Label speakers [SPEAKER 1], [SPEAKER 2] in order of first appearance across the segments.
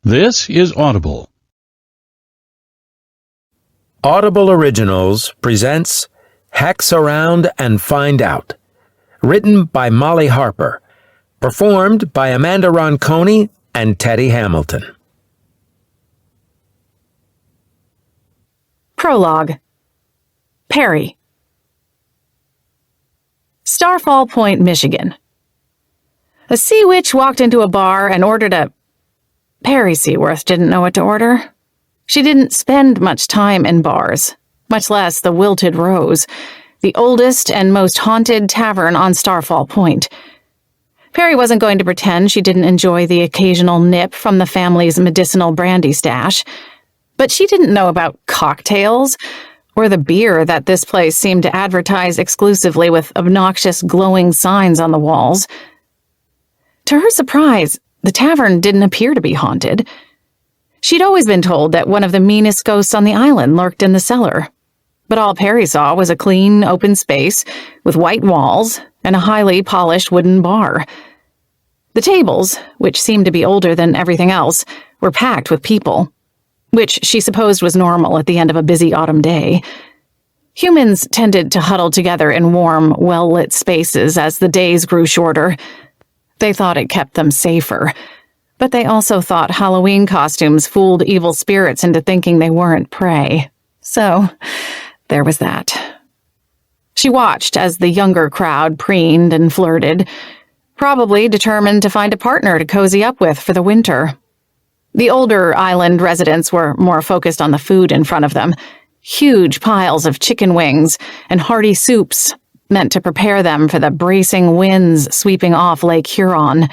[SPEAKER 1] This is Audible.
[SPEAKER 2] Audible Originals presents Hacks Around and Find Out, written by Molly Harper, performed by Amanda Ronconi and Teddy Hamilton.
[SPEAKER 3] Prologue. Perry. Starfall Point, Michigan. A sea witch walked into a bar and ordered a... Perry Seaworth didn't know what to order. She didn't spend much time in bars, much less the Wilted Rose, the oldest and most haunted tavern on Starfall Point. Perry wasn't going to pretend she didn't enjoy the occasional nip from the family's medicinal brandy stash, but she didn't know about cocktails or the beer that this place seemed to advertise exclusively with obnoxious glowing signs on the walls. To her surprise, the tavern didn't appear to be haunted. She'd always been told that one of the meanest ghosts on the island lurked in the cellar, but all Perry saw was a clean, open space with white walls and a highly polished wooden bar. The tables, which seemed to be older than everything else, were packed with people, which she supposed was normal at the end of a busy autumn day. Humans tended to huddle together in warm, well-lit spaces as the days grew shorter. They thought it kept them safer, but they also thought Halloween costumes fooled evil spirits into thinking they weren't prey. So, there was that. She watched as the younger crowd preened and flirted, probably determined to find a partner to cozy up with for the winter. The older island residents were more focused on the food in front of them, huge piles of chicken wings and hearty soups, meant to prepare them for the bracing winds sweeping off Lake Huron.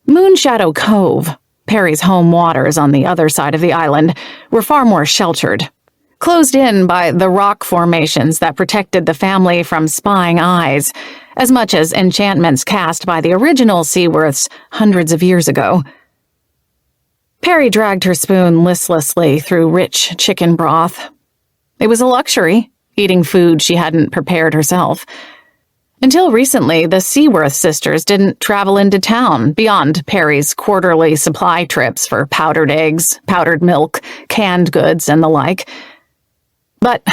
[SPEAKER 3] Moonshadow Cove, Perry's home waters on the other side of the island, were far more sheltered, closed in by the rock formations that protected the family from spying eyes, as much as enchantments cast by the original Seaworths hundreds of years ago. Perry dragged her spoon listlessly through rich chicken broth. It was a luxury, eating food she hadn't prepared herself. Until recently, the Seaworth sisters didn't travel into town beyond Perry's quarterly supply trips for powdered eggs, powdered milk, canned goods, and the like. But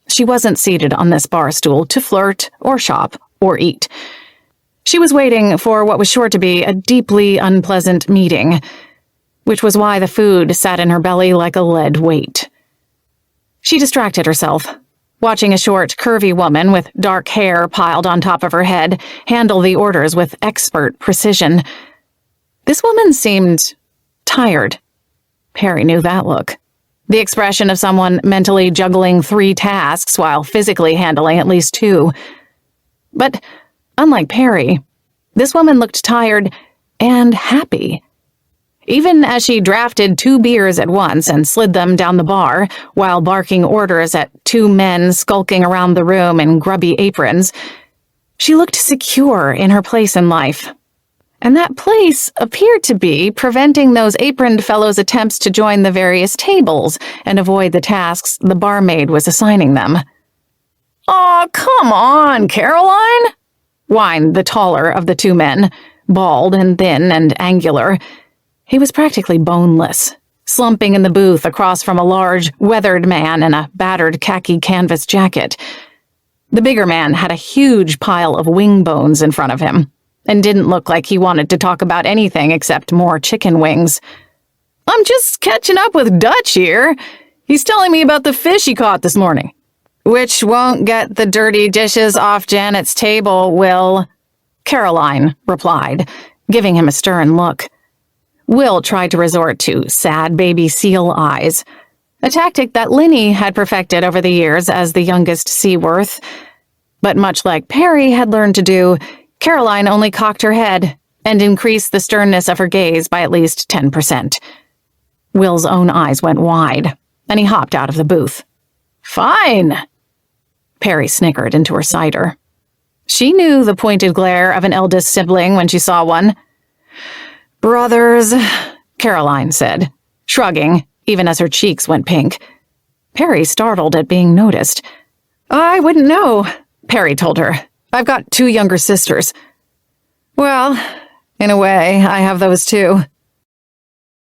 [SPEAKER 3] she wasn't seated on this bar stool to flirt or shop or eat. She was waiting for what was sure to be a deeply unpleasant meeting, which was why the food sat in her belly like a lead weight. She distracted herself, watching a short, curvy woman with dark hair piled on top of her head handle the orders with expert precision. This woman seemed tired. Perry knew that look. The expression of someone mentally juggling 3 tasks while physically handling at least 2. But, unlike Perry, this woman looked tired and happy. Even as she drafted 2 beers at once and slid them down the bar while barking orders at 2 men skulking around the room in grubby aprons, she looked secure in her place in life. And that place appeared to be preventing those aproned fellows' attempts to join the various tables and avoid the tasks the barmaid was assigning them. "Aw, come on, Caroline," whined the taller of the 2 men, bald and thin and angular. He was practically boneless, slumping in the booth across from a large, weathered man in a battered khaki canvas jacket. The bigger man had a huge pile of wing bones in front of him, and didn't look like he wanted to talk about anything except more chicken wings. "I'm just catching up with Dutch here. He's telling me about the fish he caught this morning." "Which won't get the dirty dishes off Janet's table, Will," Caroline replied, giving him a stern look. Will tried to resort to sad baby seal eyes, a tactic that Linny had perfected over the years as the youngest Seaworth. But much like Perry had learned to do, Caroline only cocked her head and increased the sternness of her gaze by at least 10%. Will's own eyes went wide, and he hopped out of the booth. "Fine," Perry snickered into her cider. She knew the pointed glare of an eldest sibling when she saw one. "Brothers," Caroline said, shrugging, even as her cheeks went pink. Perry startled at being noticed. "I wouldn't know," Perry told her. "I've got 2 younger sisters." "Well, in a way, I have those too."